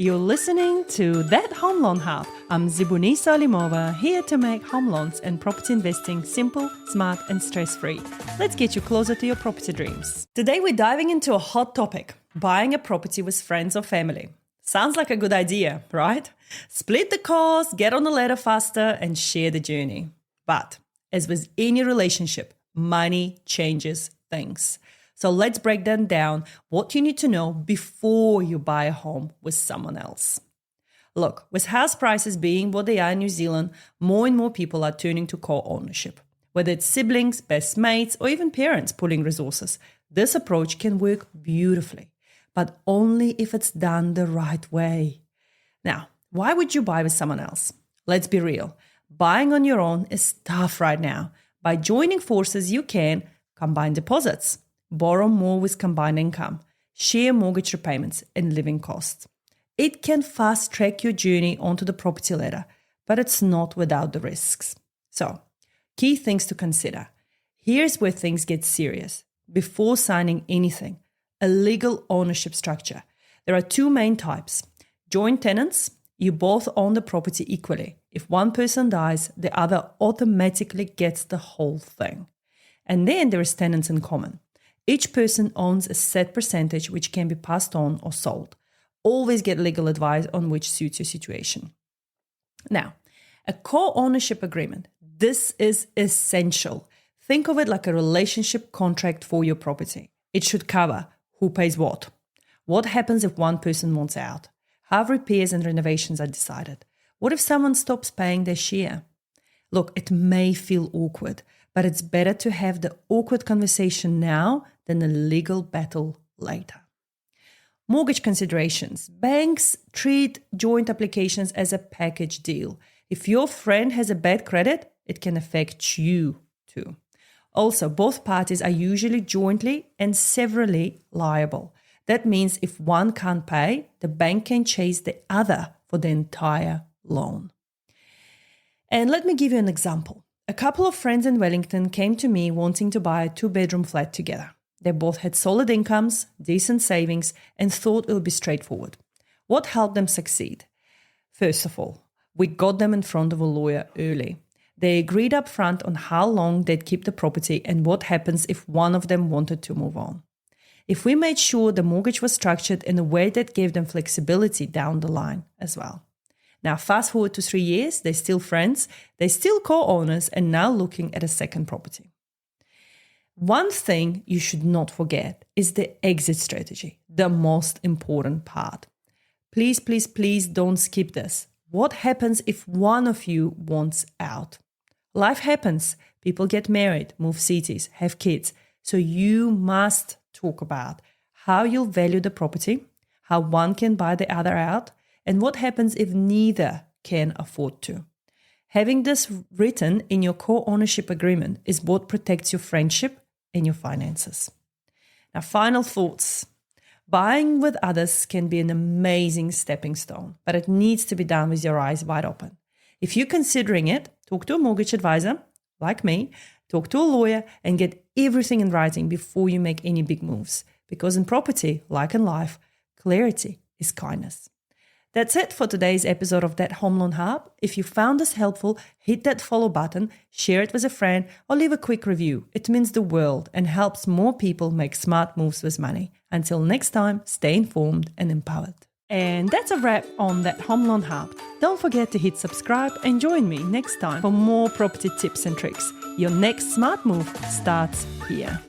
You're listening to That Home Loan Hub. I'm Zibuni Salimova, here to make home loans and property investing simple, smart, and stress-free. Let's get you closer to your property dreams. Today we're diving into a hot topic, buying a property with friends or family. Sounds like a good idea, right? Split the cost, get on the ladder faster, and share the journey. But as with any relationship, money changes things. So let's break that down, what you need to know before you buy a home with someone else. Look, with house prices being what they are in New Zealand, more and more people are turning to co-ownership. Whether it's siblings, best mates, or even parents pooling resources, this approach can work beautifully, but only if it's done the right way. Now, why would you buy with someone else? Let's be real. Buying on your own is tough right now. By joining forces, you can combine deposits, borrow more with combined income, share mortgage repayments and living costs. It can fast-track your journey onto the property ladder, but it's not without the risks. So, key things to consider. Here's where things get serious. Before signing anything, a legal ownership structure. There are two main types. Joint tenants, you both own the property equally. If one person dies, the other automatically gets the whole thing. And then there is tenants in common. Each person owns a set percentage which can be passed on or sold. Always get legal advice on which suits your situation. Now, a co-ownership agreement. This is essential. Think of it like a relationship contract for your property. It should cover who pays what happens if one person wants out, how repairs and renovations are decided, what if someone stops paying their share. Look, it may feel awkward, but it's better to have the awkward conversation now than a legal battle later. Mortgage considerations. Banks treat joint applications as a package deal. If your friend has a bad credit, it can affect you too. Also, both parties are usually jointly and severally liable. That means if one can't pay, the bank can chase the other for the entire loan. And let me give you an example. A couple of friends in Wellington came to me wanting to buy a 2-bedroom flat together. They both had solid incomes, decent savings, and thought it would be straightforward. What helped them succeed? First of all, we got them in front of a lawyer early. They agreed up front on how long they'd keep the property and what happens if one of them wanted to move on. If we made sure the mortgage was structured in a way that gave them flexibility down the line as well. Now, fast forward to 3 years, they're still friends, they're still co-owners and now looking at a second property. One thing you should not forget is the exit strategy, the most important part. Please, please, please don't skip this. What happens if one of you wants out? Life happens. People get married, move cities, have kids. So you must talk about how you'll value the property, how one can buy the other out, and what happens if neither can afford to. Having this written in your co-ownership agreement is what protects your friendship and your finances. Now, final thoughts. Buying with others can be an amazing stepping stone, but it needs to be done with your eyes wide open. If you're considering it, talk to a mortgage advisor, like me, talk to a lawyer, and get everything in writing before you make any big moves. Because in property, like in life, clarity is kindness. That's it for today's episode of That Home Loan Hub. If you found this helpful, hit that follow button, share it with a friend, or leave a quick review. It means the world and helps more people make smart moves with money. Until next time, stay informed and empowered. And that's a wrap on That Home Loan Hub. Don't forget to hit subscribe and join me next time for more property tips and tricks. Your next smart move starts here.